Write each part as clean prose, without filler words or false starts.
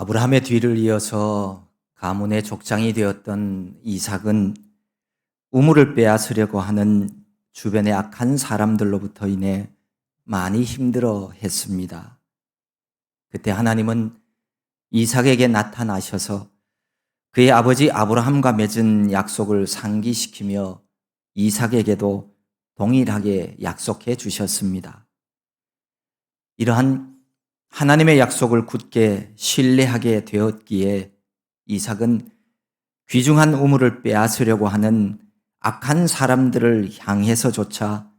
아브라함의 뒤를 이어서 가문의 족장이 되었던 이삭은 우물을 빼앗으려고 하는 주변의 악한 사람들로부터 인해 많이 힘들어 했습니다. 그때 하나님은 이삭에게 나타나셔서 그의 아버지 아브라함과 맺은 약속을 상기시키며 이삭에게도 동일하게 약속해 주셨습니다. 이러한 하나님의 약속을 굳게 신뢰하게 되었기에 이삭은 귀중한 우물을 빼앗으려고 하는 악한 사람들을 향해서조차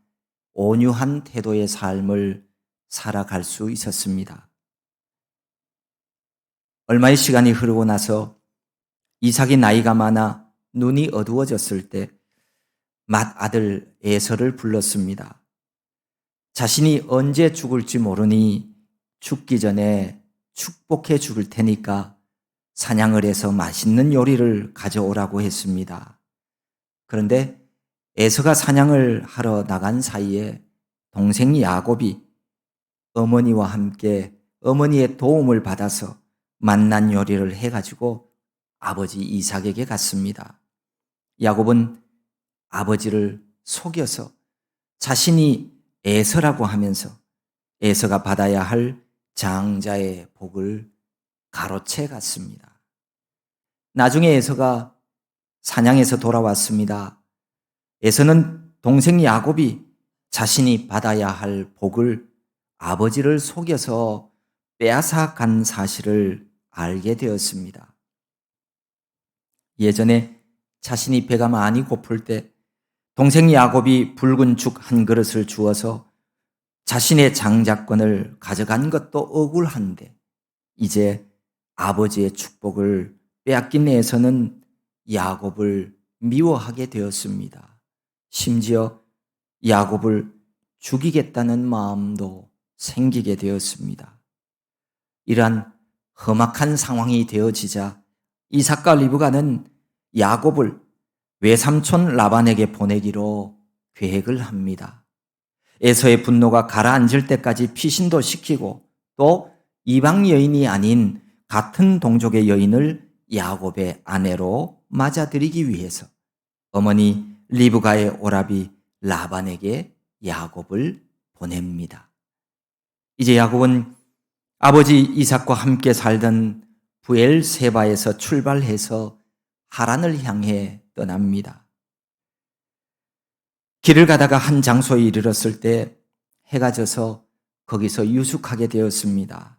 온유한 태도의 삶을 살아갈 수 있었습니다. 얼마의 시간이 흐르고 나서 이삭이 나이가 많아 눈이 어두워졌을 때 맏아들 에서를 불렀습니다. 자신이 언제 죽을지 모르니 죽기 전에 축복해 죽을 테니까 사냥을 해서 맛있는 요리를 가져오라고 했습니다. 그런데 에서가 사냥을 하러 나간 사이에 동생 야곱이 어머니와 함께 어머니의 도움을 받아서 맛난 요리를 해가지고 아버지 이삭에게 갔습니다. 야곱은 아버지를 속여서 자신이 에서라고 하면서 에서가 받아야 할 장자의 복을 가로채 갔습니다. 나중에 에서가 사냥해서 돌아왔습니다. 에서는 동생 야곱이 자신이 받아야 할 복을 아버지를 속여서 빼앗아 간 사실을 알게 되었습니다. 예전에 자신이 배가 많이 고플 때 동생 야곱이 붉은 죽 한 그릇을 주어서 자신의 장자권을 가져간 것도 억울한데 이제 아버지의 축복을 빼앗긴 에서는 야곱을 미워하게 되었습니다. 심지어 야곱을 죽이겠다는 마음도 생기게 되었습니다. 이러한 험악한 상황이 되어지자 이삭과 리브가는 야곱을 외삼촌 라반에게 보내기로 계획을 합니다. 에서의 분노가 가라앉을 때까지 피신도 시키고 또 이방 여인이 아닌 같은 동족의 여인을 야곱의 아내로 맞아들이기 위해서 어머니 리브가의 오라비 라반에게 야곱을 보냅니다. 이제 야곱은 아버지 이삭과 함께 살던 부엘세바에서 출발해서 하란을 향해 떠납니다. 길을 가다가 한 장소에 이르렀을 때 해가 져서 거기서 유숙하게 되었습니다.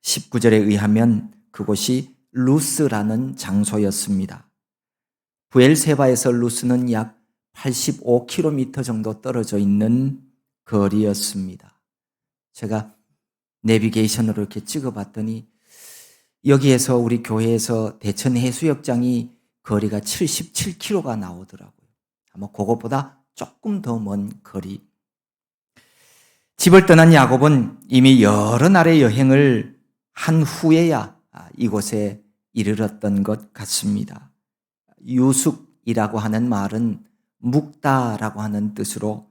19절에 의하면 그곳이 루스라는 장소였습니다. 부엘세바에서 루스는 약 85km 정도 떨어져 있는 거리였습니다. 제가 내비게이션으로 이렇게 찍어봤더니 여기에서 우리 교회에서 대천 해수욕장이 거리가 77km가 나오더라고요. 아마 그것보다 조금 더 먼 거리. 집을 떠난 야곱은 이미 여러 날의 여행을 한 후에야 이곳에 이르렀던 것 같습니다. 유숙이라고 하는 말은 묵다라고 하는 뜻으로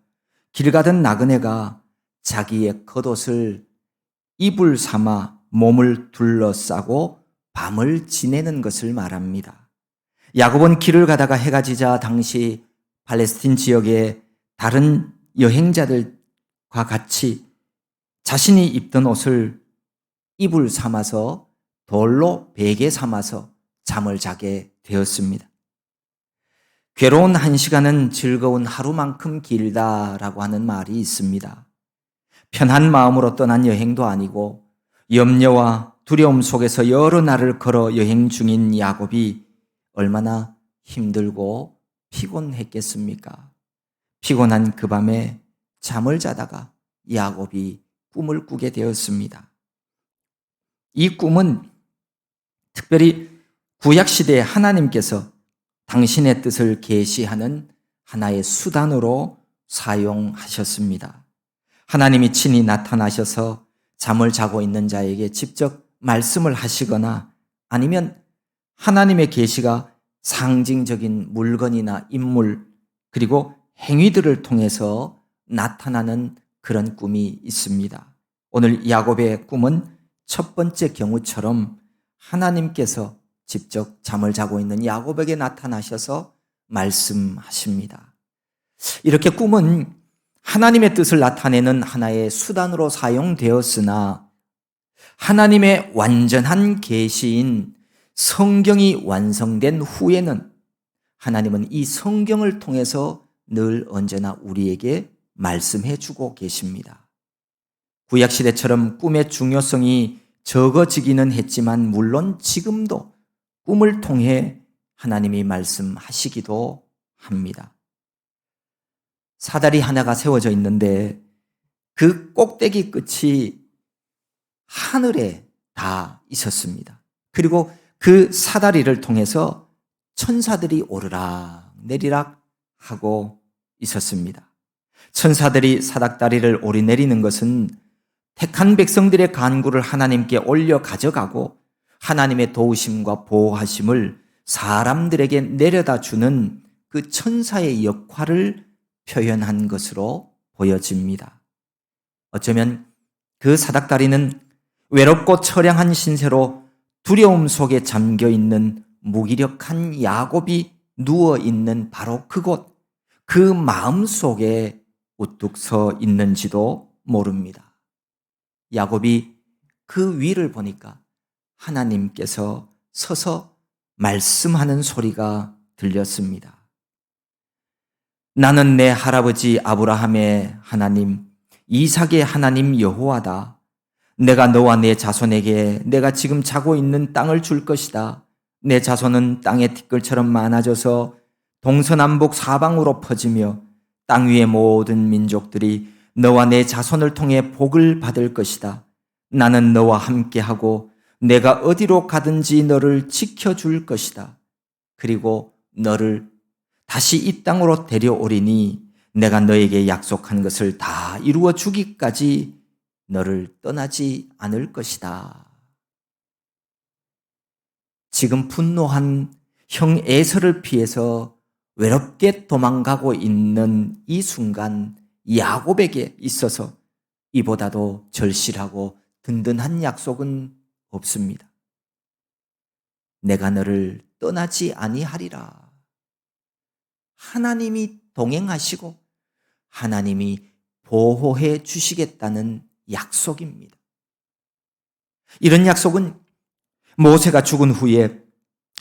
길 가던 나그네가 자기의 겉옷을 이불 삼아 몸을 둘러싸고 밤을 지내는 것을 말합니다. 야곱은 길을 가다가 해가 지자 당시 팔레스틴 지역의 다른 여행자들과 같이 자신이 입던 옷을 이불 삼아서 돌로 베개 삼아서 잠을 자게 되었습니다. 괴로운 한 시간은 즐거운 하루만큼 길다라고 하는 말이 있습니다. 편한 마음으로 떠난 여행도 아니고 염려와 두려움 속에서 여러 날을 걸어 여행 중인 야곱이 얼마나 힘들고 피곤했겠습니까? 피곤한 그 밤에 잠을 자다가 야곱이 꿈을 꾸게 되었습니다. 이 꿈은 특별히 구약시대에 하나님께서 당신의 뜻을 계시하는 하나의 수단으로 사용하셨습니다. 하나님이 친히 나타나셔서 잠을 자고 있는 자에게 직접 말씀을 하시거나 아니면 하나님의 계시가 상징적인 물건이나 인물 그리고 행위들을 통해서 나타나는 그런 꿈이 있습니다. 오늘 야곱의 꿈은 첫 번째 경우처럼 하나님께서 직접 잠을 자고 있는 야곱에게 나타나셔서 말씀하십니다. 이렇게 꿈은 하나님의 뜻을 나타내는 하나의 수단으로 사용되었으나 하나님의 완전한 계시인 성경이 완성된 후에는 하나님은 이 성경을 통해서 늘 언제나 우리에게 말씀해 주고 계십니다. 구약시대처럼 꿈의 중요성이 적어지기는 했지만 물론 지금도 꿈을 통해 하나님이 말씀하시기도 합니다. 사다리 하나가 세워져 있는데 그 꼭대기 끝이 하늘에 다 있었습니다. 그리고 그 사다리를 통해서 천사들이 오르락 내리락 하고 있었습니다. 천사들이 사닥다리를 오르내리는 것은 택한 백성들의 간구를 하나님께 올려 가져가고 하나님의 도우심과 보호하심을 사람들에게 내려다 주는 그 천사의 역할을 표현한 것으로 보여집니다. 어쩌면 그 사닥다리는 외롭고 처량한 신세로 두려움 속에 잠겨 있는 무기력한 야곱이 누워 있는 바로 그곳, 그 마음 속에 우뚝 서 있는지도 모릅니다. 야곱이 그 위를 보니까 하나님께서 서서 말씀하는 소리가 들렸습니다. 나는 내 할아버지 아브라함의 하나님, 이삭의 하나님 여호와다. 내가 너와 내 자손에게 내가 지금 자고 있는 땅을 줄 것이다. 내 자손은 땅의 티끌처럼 많아져서 동서남북 사방으로 퍼지며 땅 위의 모든 민족들이 너와 내 자손을 통해 복을 받을 것이다. 나는 너와 함께하고 내가 어디로 가든지 너를 지켜줄 것이다. 그리고 너를 다시 이 땅으로 데려오리니 내가 너에게 약속한 것을 다 이루어 주기까지 너를 떠나지 않을 것이다. 지금 분노한 형 에서를 피해서 외롭게 도망가고 있는 이 순간 야곱에게 있어서 이보다도 절실하고 든든한 약속은 없습니다. 내가 너를 떠나지 아니하리라. 하나님이 동행하시고 하나님이 보호해 주시겠다는 약속입니다. 이런 약속은 모세가 죽은 후에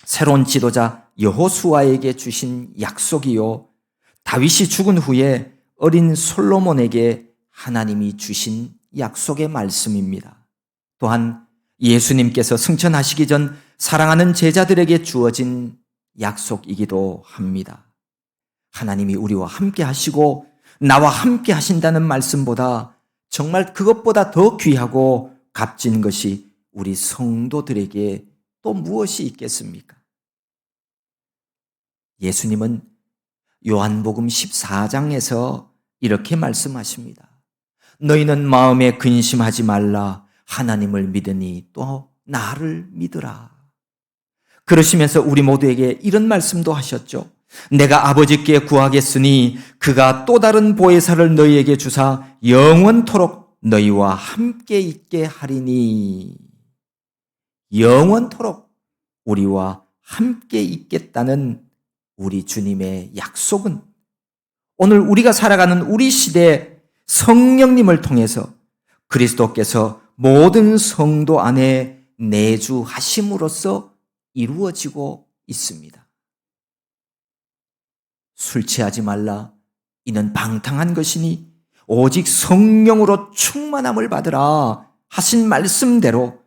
새로운 지도자 여호수아에게 주신 약속이요, 다윗이 죽은 후에 어린 솔로몬에게 하나님이 주신 약속의 말씀입니다. 또한 예수님께서 승천하시기 전 사랑하는 제자들에게 주어진 약속이기도 합니다. 하나님이 우리와 함께 하시고 나와 함께 하신다는 말씀보다 정말 그것보다 더 귀하고 값진 것이 우리 성도들에게 또 무엇이 있겠습니까? 예수님은 요한복음 14장에서 이렇게 말씀하십니다. 너희는 마음에 근심하지 말라. 하나님을 믿으니 또 나를 믿으라. 그러시면서 우리 모두에게 이런 말씀도 하셨죠. 내가 아버지께 구하겠으니 그가 또 다른 보혜사를 너희에게 주사 영원토록 너희와 함께 있게 하리니. 영원토록 우리와 함께 있겠다는 우리 주님의 약속은 오늘 우리가 살아가는 우리 시대에 성령님을 통해서 그리스도께서 모든 성도 안에 내주하심으로써 이루어지고 있습니다. 술 취하지 말라. 이는 방탕한 것이니 오직 성령으로 충만함을 받으라 하신 말씀대로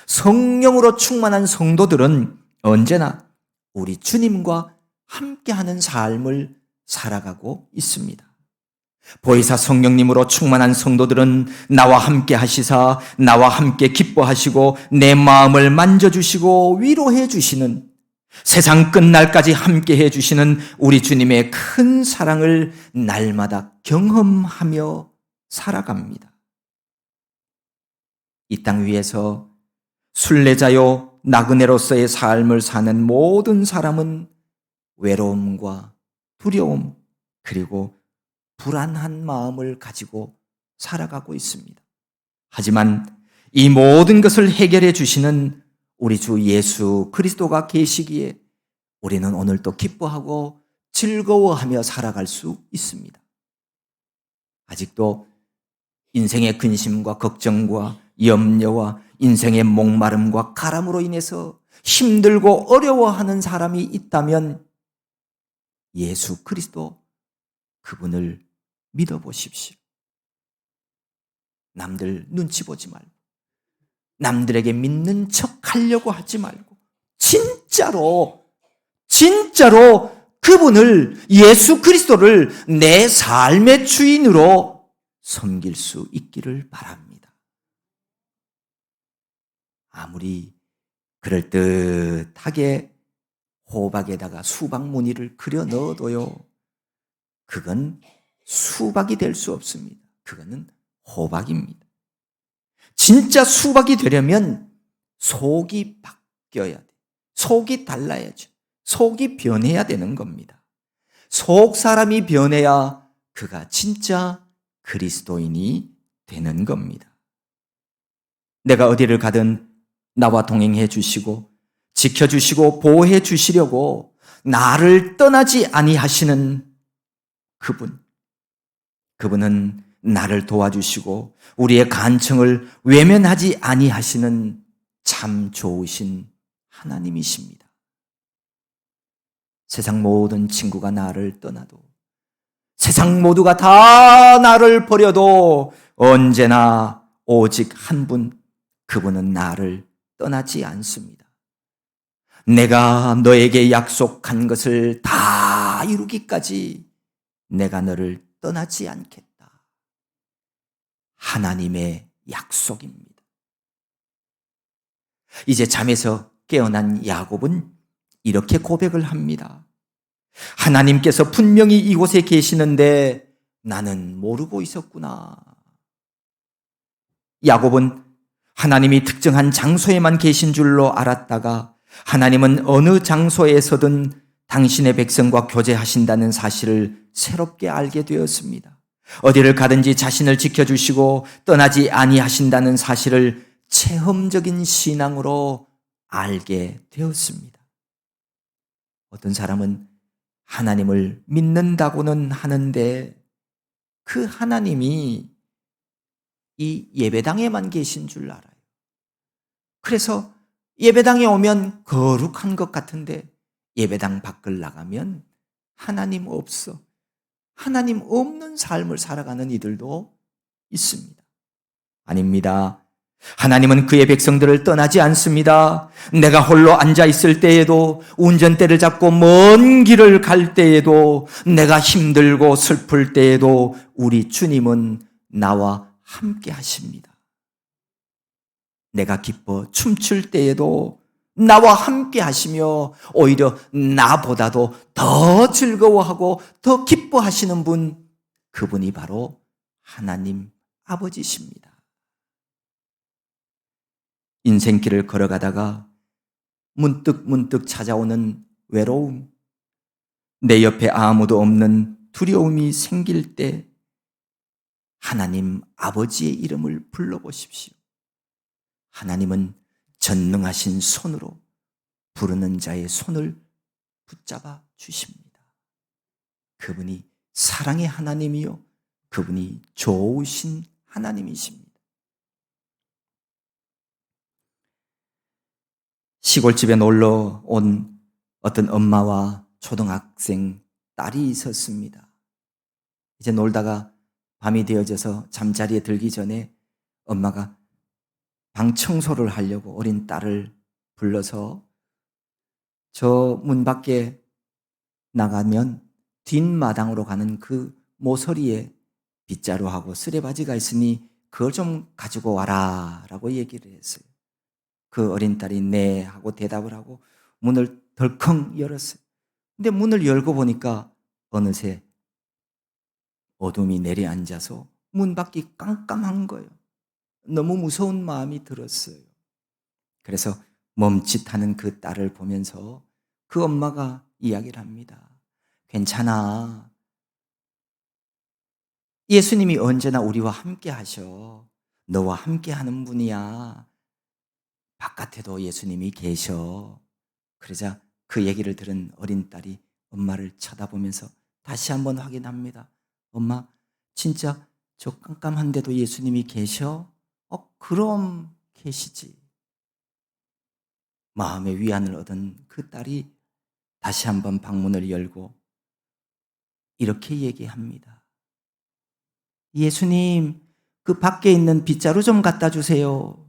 성령으로 충만한 성도들은 언제나 우리 주님과 함께하는 삶을 살아가고 있습니다. 보혜사 성령님으로 충만한 성도들은 나와 함께 하시사 나와 함께 기뻐하시고 내 마음을 만져주시고 위로해 주시는, 세상 끝날까지 함께해 주시는 우리 주님의 큰 사랑을 날마다 경험하며 살아갑니다. 이 땅 위에서 순례자요 나그네로서의 삶을 사는 모든 사람은 외로움과 두려움 그리고 불안한 마음을 가지고 살아가고 있습니다. 하지만 이 모든 것을 해결해 주시는 우리 주 예수 그리스도가 계시기에 우리는 오늘도 기뻐하고 즐거워하며 살아갈 수 있습니다. 아직도 인생의 근심과 걱정과 염려와 인생의 목마름과 가람으로 인해서 힘들고 어려워하는 사람이 있다면 예수 그리스도 그분을 믿어보십시오. 남들 눈치 보지 말고 남들에게 믿는 척 하려고 하지 말고 진짜로 그분을 예수 그리스도를 내 삶의 주인으로 섬길 수 있기를 바랍니다. 아무리 그럴듯하게 호박에다가 수박 무늬를 그려 넣어도요, 그건 수박이 될 수 없습니다. 그거는 호박입니다. 진짜 수박이 되려면 속이 바뀌어야 돼. 속이 달라야죠. 속이 변해야 되는 겁니다. 속 사람이 변해야 그가 진짜 그리스도인이 되는 겁니다. 내가 어디를 가든 나와 동행해 주시고 지켜주시고 보호해 주시려고 나를 떠나지 아니하시는 그분은 나를 도와주시고 우리의 간청을 외면하지 아니하시는 참 좋으신 하나님이십니다. 세상 모든 친구가 나를 떠나도 세상 모두가 다 나를 버려도 언제나 오직 한 분, 그분은 나를 떠나지 않습니다. 내가 너에게 약속한 것을 다 이루기까지 내가 너를 떠나지 않겠다. 하나님의 약속입니다. 이제 잠에서 깨어난 야곱은 이렇게 고백을 합니다. 하나님께서 분명히 이곳에 계시는데 나는 모르고 있었구나. 야곱은 하나님이 특정한 장소에만 계신 줄로 알았다가 하나님은 어느 장소에서든 당신의 백성과 교제하신다는 사실을 새롭게 알게 되었습니다. 어디를 가든지 자신을 지켜주시고 떠나지 아니하신다는 사실을 체험적인 신앙으로 알게 되었습니다. 어떤 사람은 하나님을 믿는다고는 하는데 그 하나님이 이 예배당에만 계신 줄 알아요. 그래서 예배당에 오면 거룩한 것 같은데 예배당 밖을 나가면 하나님 없어. 하나님 없는 삶을 살아가는 이들도 있습니다. 아닙니다. 하나님은 그의 백성들을 떠나지 않습니다. 내가 홀로 앉아 있을 때에도, 운전대를 잡고 먼 길을 갈 때에도, 내가 힘들고 슬플 때에도 우리 주님은 나와 함께 하십니다. 내가 기뻐 춤출 때에도 나와 함께 하시며 오히려 나보다도 더 즐거워하고 더 기뻐하시는 분, 그분이 바로 하나님 아버지십니다. 인생길을 걸어가다가 문득 찾아오는 외로움, 내 옆에 아무도 없는 두려움이 생길 때 하나님 아버지의 이름을 불러보십시오. 하나님은 전능하신 손으로 부르는 자의 손을 붙잡아 주십니다. 그분이 사랑의 하나님이요, 그분이 좋으신 하나님이십니다. 시골집에 놀러 온 어떤 엄마와 초등학생 딸이 있었습니다. 이제 놀다가 밤이 되어져서 잠자리에 들기 전에 엄마가 방 청소를 하려고 어린 딸을 불러서 저 문 밖에 나가면 뒷마당으로 가는 그 모서리에 빗자루하고 쓰레바지가 있으니 그걸 좀 가지고 와라 라고 얘기를 했어요. 그 어린 딸이 네 하고 대답을 하고 문을 덜컹 열었어요. 근데 문을 열고 보니까 어느새 어둠이 내려앉아서 문 밖이 깜깜한 거예요. 너무 무서운 마음이 들었어요. 그래서 멈칫하는 그 딸을 보면서 그 엄마가 이야기를 합니다. 괜찮아. 예수님이 언제나 우리와 함께 하셔. 너와 함께 하는 분이야. 바깥에도 예수님이 계셔. 그러자 그 얘기를 들은 어린 딸이 엄마를 쳐다보면서 다시 한번 확인합니다. 엄마, 진짜 저 깜깜한데도 예수님이 계셔? 그럼 계시지. 마음의 위안을 얻은 그 딸이 다시 한번 방문을 열고 이렇게 얘기합니다. 예수님, 그 밖에 있는 빗자루 좀 갖다 주세요.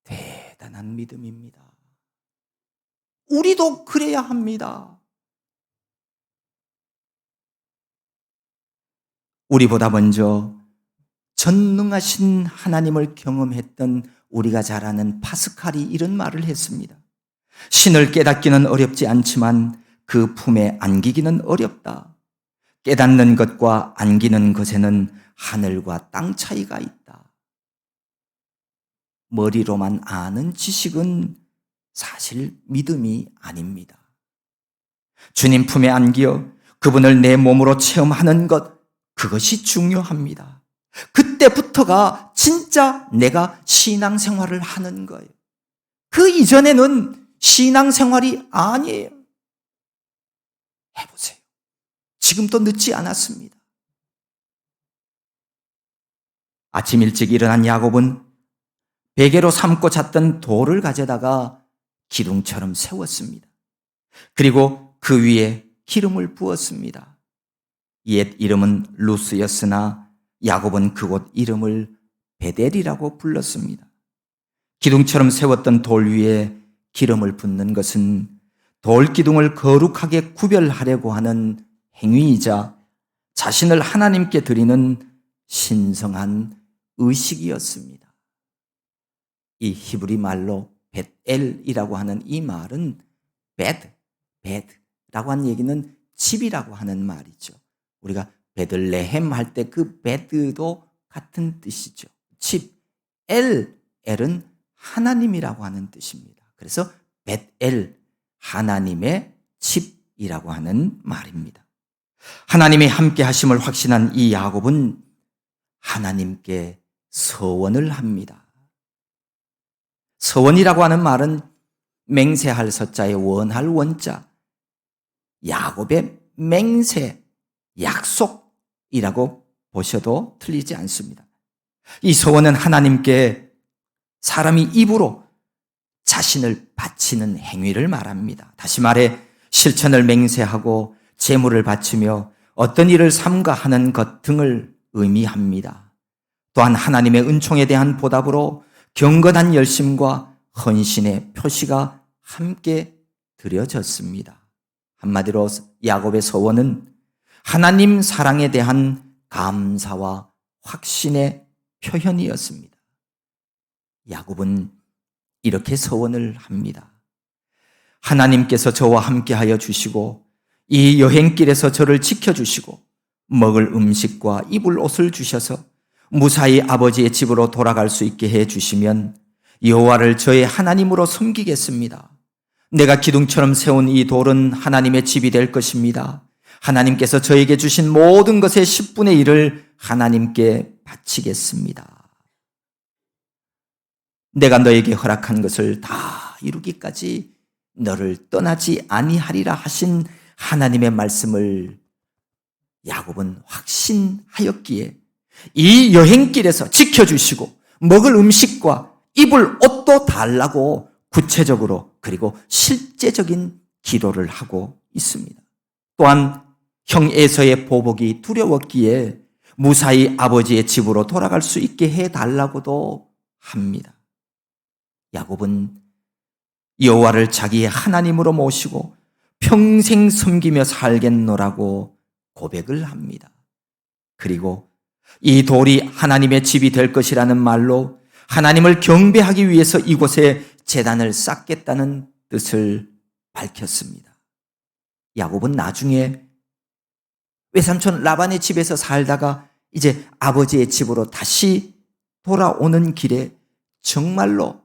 대단한 믿음입니다. 우리도 그래야 합니다. 우리보다 먼저 전능하신 하나님을 경험했던 우리가 잘 아는 파스칼이 이런 말을 했습니다. 신을 깨닫기는 어렵지 않지만 그 품에 안기기는 어렵다. 깨닫는 것과 안기는 것에는 하늘과 땅 차이가 있다. 머리로만 아는 지식은 사실 믿음이 아닙니다. 주님 품에 안기어 그분을 내 몸으로 체험하는 것, 그것이 중요합니다. 그때부터가 진짜 내가 신앙생활을 하는 거예요. 그 이전에는 신앙생활이 아니에요. 해보세요. 지금도 늦지 않았습니다. 아침 일찍 일어난 야곱은 베개로 삼고 잤던 돌을 가져다가 기둥처럼 세웠습니다. 그리고 그 위에 기름을 부었습니다. 옛 이름은 루스였으나 야곱은 그곳 이름을 베델이라고 불렀습니다. 기둥처럼 세웠던 돌 위에 기름을 붓는 것은 돌 기둥을 거룩하게 구별하려고 하는 행위이자 자신을 하나님께 드리는 신성한 의식이었습니다. 이 히브리 말로 벳엘이라고 하는 이 말은 베드라고 하는 얘기는 집이라고 하는 말이죠. 우리가 베들레헴 할 때 그 베드도 같은 뜻이죠. 집, 엘은 하나님이라고 하는 뜻입니다. 그래서 벳엘, 하나님의 집이라고 하는 말입니다. 하나님의 함께 하심을 확신한 이 야곱은 하나님께 서원을 합니다. 서원이라고 하는 말은 맹세할 서자에 원할 원자, 야곱의 맹세, 약속이라고 보셔도 틀리지 않습니다. 이 서원은 하나님께 사람이 입으로 자신을 바치는 행위를 말합니다. 다시 말해 실천을 맹세하고 재물을 바치며 어떤 일을 삼가하는 것 등을 의미합니다. 또한 하나님의 은총에 대한 보답으로 경건한 열심과 헌신의 표시가 함께 드려졌습니다. 한마디로 야곱의 서원은 하나님 사랑에 대한 감사와 확신의 표현이었습니다. 야곱은 이렇게 서원을 합니다. 하나님께서 저와 함께하여 주시고 이 여행길에서 저를 지켜주시고 먹을 음식과 입을 옷을 주셔서 무사히 아버지의 집으로 돌아갈 수 있게 해주시면 여호와를 저의 하나님으로 섬기겠습니다. 내가 기둥처럼 세운 이 돌은 하나님의 집이 될 것입니다. 하나님께서 저에게 주신 모든 것의 10분의 1을 하나님께 바치겠습니다. 내가 너에게 허락한 것을 다 이루기까지 너를 떠나지 아니하리라 하신 하나님의 말씀을 야곱은 확신하였기에 이 여행길에서 지켜주시고 먹을 음식과 입을 옷도 달라고 구체적으로 그리고 실제적인 기도를 하고 있습니다. 또한 형 에서의 보복이 두려웠기에 무사히 아버지의 집으로 돌아갈 수 있게 해달라고도 합니다. 야곱은 여호와를 자기의 하나님으로 모시고 평생 섬기며 살겠노라고 고백을 합니다. 그리고 이 돌이 하나님의 집이 될 것이라는 말로 하나님을 경배하기 위해서 이곳에 제단을 쌓겠다는 뜻을 밝혔습니다. 야곱은 나중에 외삼촌 라반의 집에서 살다가 이제 아버지의 집으로 다시 돌아오는 길에 정말로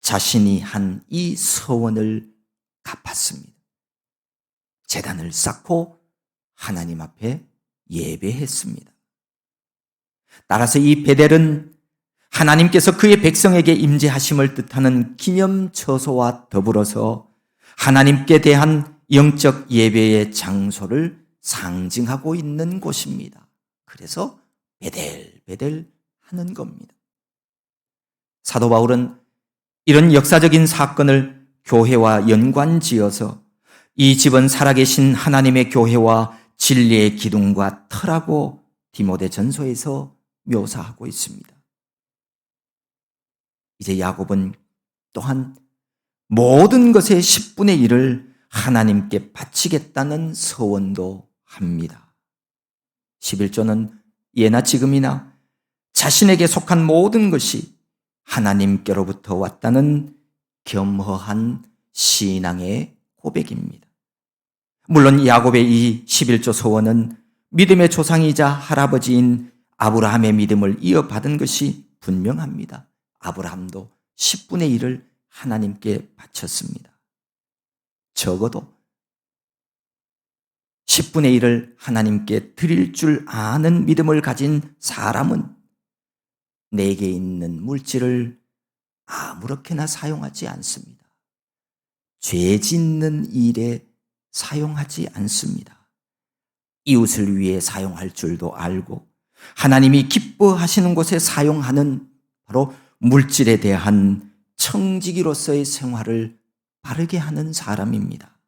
자신이 한 이 서원을 갚았습니다. 제단을 쌓고 하나님 앞에 예배했습니다. 따라서 이 베델은 하나님께서 그의 백성에게 임재하심을 뜻하는 기념처소와 더불어서 하나님께 대한 영적 예배의 장소를 상징하고 있는 곳입니다. 그래서 베델베델 하는 겁니다. 사도 바울은 이런 역사적인 사건을 교회와 연관지어서 이 집은 살아계신 하나님의 교회와 진리의 기둥과 터라고 디모데전서에서 묘사하고 있습니다. 이제 야곱은 또한 모든 것의 10분의 1을 하나님께 바치겠다는 서원도 합니다. 11조는 예나 지금이나 자신에게 속한 모든 것이 하나님께로부터 왔다는 겸허한 신앙의 고백입니다. 물론 야곱의 이 11조 서원은 믿음의 조상이자 할아버지인 아브라함의 믿음을 이어받은 것이 분명합니다. 아브라함도 10분의 1을 하나님께 바쳤습니다. 적어도 10분의 1을 하나님께 드릴 줄 아는 믿음을 가진 사람은 내게 있는 물질을 아무렇게나 사용하지 않습니다. 죄 짓는 일에 사용하지 않습니다. 이웃을 위해 사용할 줄도 알고 하나님이 기뻐하시는 곳에 사용하는 바로 물질에 대한 청지기로서의 생활을 바르게 하는 사람입니다.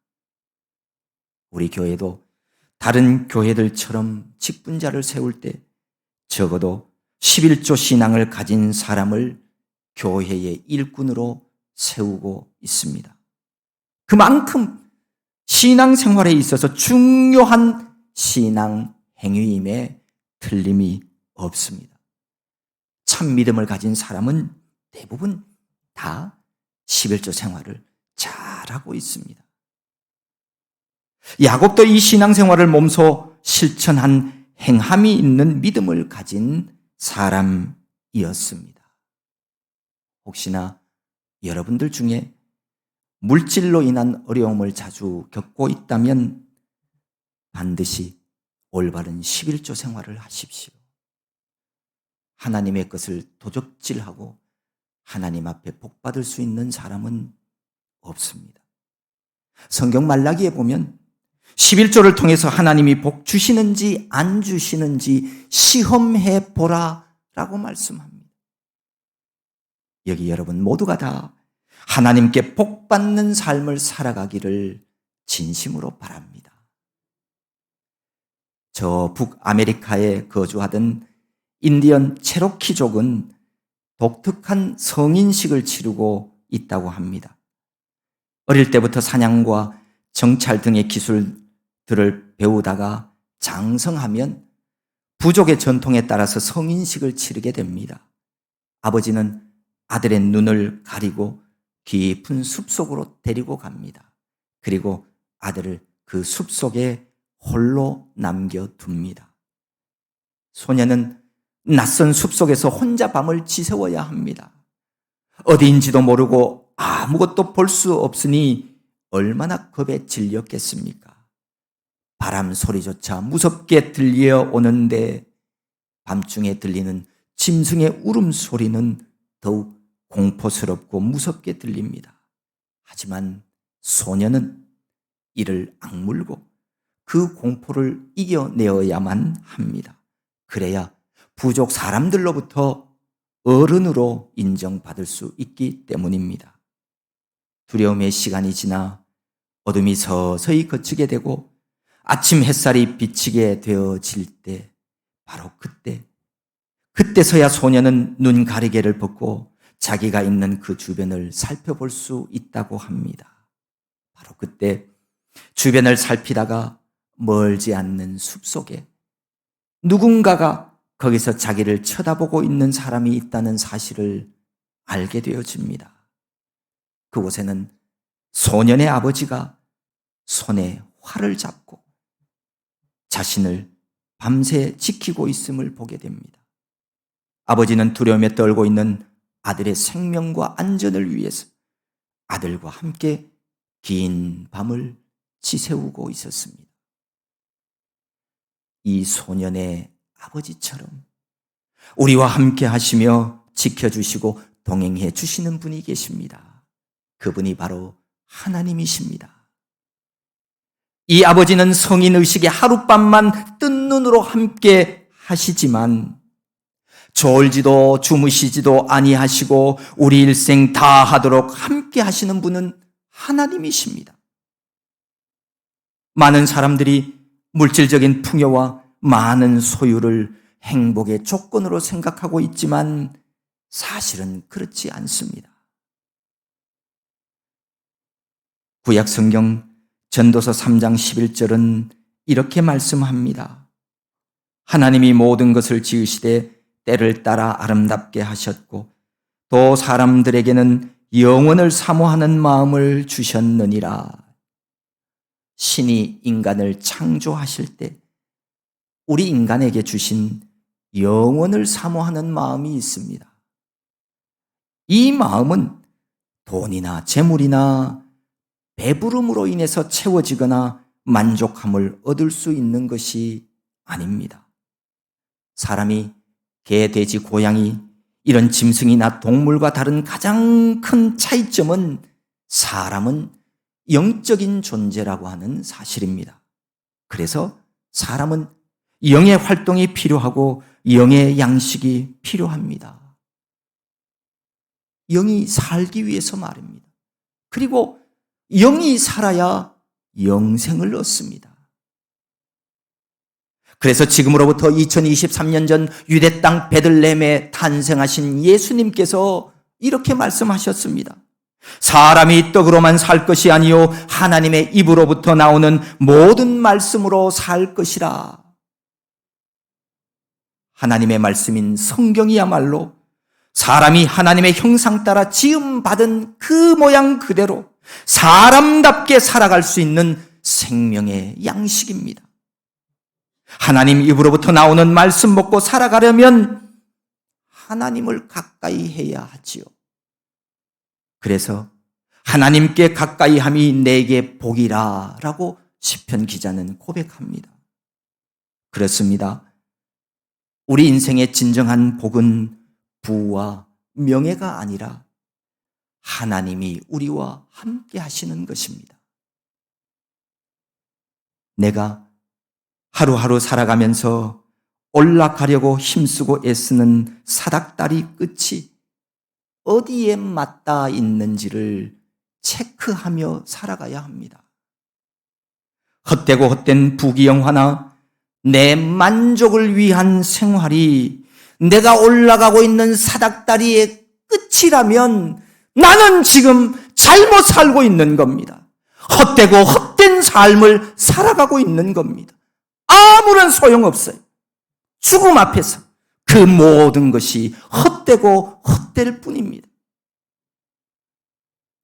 우리 교회도 다른 교회들처럼 직분자를 세울 때 적어도 11조 신앙을 가진 사람을 교회의 일꾼으로 세우고 있습니다. 그만큼 신앙생활에 있어서 중요한 신앙 행위임에 틀림이 없습니다. 참 믿음을 가진 사람은 대부분 다 11조 생활을 잘하고 있습니다. 야곱도 이 신앙생활을 몸소 실천한 행함이 있는 믿음을 가진 사람이었습니다. 혹시나 여러분들 중에 물질로 인한 어려움을 자주 겪고 있다면 반드시 올바른 11조 생활을 하십시오. 하나님의 것을 도적질하고 하나님 앞에 복받을 수 있는 사람은 없습니다. 성경 말라기에 보면 11조를 통해서 하나님이 복 주시는지 안 주시는지 시험해 보라 라고 말씀합니다. 여기 여러분 모두가 다 하나님께 복받는 삶을 살아가기를 진심으로 바랍니다. 저 북아메리카에 거주하던 인디언 체로키족은 독특한 성인식을 치르고 있다고 합니다. 어릴 때부터 사냥과 정찰 등의 기술들을 배우다가 장성하면 부족의 전통에 따라서 성인식을 치르게 됩니다. 아버지는 아들의 눈을 가리고 깊은 숲속으로 데리고 갑니다. 그리고 아들을 그 숲속에 홀로 남겨둡니다. 소녀는 낯선 숲속에서 혼자 밤을 지새워야 합니다. 어디인지도 모르고 아무것도 볼 수 없으니 얼마나 겁에 질렸겠습니까? 바람 소리조차 무섭게 들려오는데 밤중에 들리는 짐승의 울음소리는 더욱 공포스럽고 무섭게 들립니다. 하지만 소녀는 이를 악물고 그 공포를 이겨내어야만 합니다. 그래야 부족 사람들로부터 어른으로 인정받을 수 있기 때문입니다. 두려움의 시간이 지나 어둠이 서서히 걷히게 되고 아침 햇살이 비치게 되어질 때 바로 그때서야 소녀는 눈 가리개를 벗고 자기가 있는 그 주변을 살펴볼 수 있다고 합니다. 바로 그때 주변을 살피다가 멀지 않는 숲속에 누군가가 거기서 자기를 쳐다보고 있는 사람이 있다는 사실을 알게 되어집니다. 그곳에는 소년의 아버지가 손에 활을 잡고 자신을 밤새 지키고 있음을 보게 됩니다. 아버지는 두려움에 떨고 있는 아들의 생명과 안전을 위해서 아들과 함께 긴 밤을 지새우고 있었습니다. 이 소년의 아버지처럼 우리와 함께 하시며 지켜주시고 동행해 주시는 분이 계십니다. 그분이 바로 하나님이십니다. 이 아버지는 성인의식에 하룻밤만 뜬 눈으로 함께 하시지만 졸지도 주무시지도 아니하시고 우리 일생 다 하도록 함께 하시는 분은 하나님이십니다. 많은 사람들이 물질적인 풍요와 많은 소유를 행복의 조건으로 생각하고 있지만 사실은 그렇지 않습니다. 구약 성경 전도서 3장 11절은 이렇게 말씀합니다. 하나님이 모든 것을 지으시되 때를 따라 아름답게 하셨고 또 사람들에게는 영원을 사모하는 마음을 주셨느니라. 신이 인간을 창조하실 때 우리 인간에게 주신 영원을 사모하는 마음이 있습니다. 이 마음은 돈이나 재물이나 배부름으로 인해서 채워지거나 만족함을 얻을 수 있는 것이 아닙니다. 사람이 개, 돼지, 고양이 이런 짐승이나 동물과 다른 가장 큰 차이점은 사람은 영적인 존재라고 하는 사실입니다. 그래서 사람은 영의 활동이 필요하고 영의 양식이 필요합니다. 영이 살기 위해서 말입니다. 그리고 영이 살아야 영생을 얻습니다. 그래서 지금으로부터 2023년 전 유대 땅 베들레헴에 탄생하신 예수님께서 이렇게 말씀하셨습니다. 사람이 떡으로만 살 것이 아니요 하나님의 입으로부터 나오는 모든 말씀으로 살 것이라. 하나님의 말씀인 성경이야말로 사람이 하나님의 형상 따라 지음받은 그 모양 그대로 사람답게 살아갈 수 있는 생명의 양식입니다. 하나님 입으로부터 나오는 말씀 먹고 살아가려면 하나님을 가까이 해야 하지요. 그래서 하나님께 가까이 함이 내게 복이라 라고 시편 기자는 고백합니다. 그렇습니다. 우리 인생의 진정한 복은 부와 명예가 아니라 하나님이 우리와 함께 하시는 것입니다. 내가 하루하루 살아가면서 올라가려고 힘쓰고 애쓰는 사닥다리 끝이 어디에 맞닿아 있는지를 체크하며 살아가야 합니다. 헛되고 헛된 부귀영화나 내 만족을 위한 생활이 내가 올라가고 있는 사닥다리의 끝이라면 나는 지금 잘못 살고 있는 겁니다. 헛되고 헛된 삶을 살아가고 있는 겁니다. 아무런 소용없어요. 죽음 앞에서 그 모든 것이 헛되고 헛될 뿐입니다.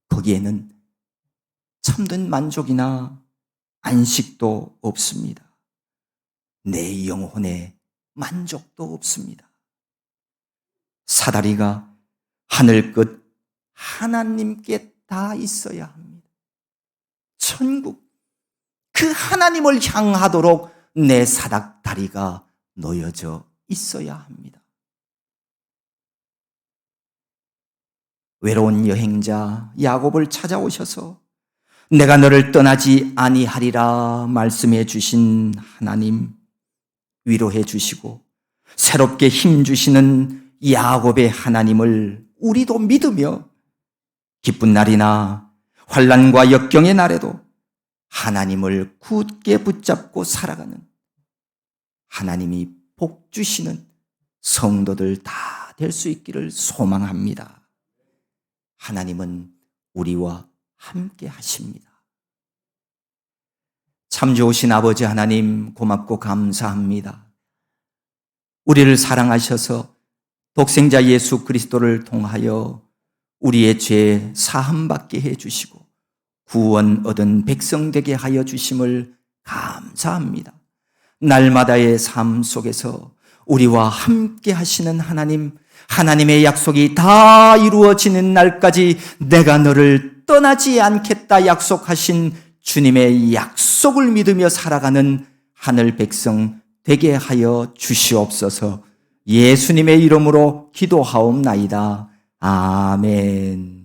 거기에는 참된 만족이나 안식도 없습니다. 내 영혼의 만족도 없습니다. 사다리가 하늘 끝 하나님께 다 있어야 합니다. 천국, 그 하나님을 향하도록 내 사닥다리가 놓여져 있어야 합니다. 외로운 여행자 야곱을 찾아오셔서 내가 너를 떠나지 아니하리라 말씀해 주신 하나님, 위로해 주시고 새롭게 힘 주시는 야곱의 하나님을 우리도 믿으며 기쁜 날이나 환난과 역경의 날에도 하나님을 굳게 붙잡고 살아가는, 하나님이 복 주시는 성도들 다 될 수 있기를 소망합니다. 하나님은 우리와 함께 하십니다. 참 좋으신 아버지 하나님, 고맙고 감사합니다. 우리를 사랑하셔서 독생자 예수 그리스도를 통하여 우리의 죄 사함받게 해주시고 구원 얻은 백성 되게 하여 주심을 감사합니다. 날마다의 삶 속에서 우리와 함께 하시는 하나님, 하나님의 약속이 다 이루어지는 날까지 내가 너를 떠나지 않겠다 약속하신 주님의 약속을 믿으며 살아가는 하늘 백성 되게 하여 주시옵소서. 예수님의 이름으로 기도하옵나이다. 아멘.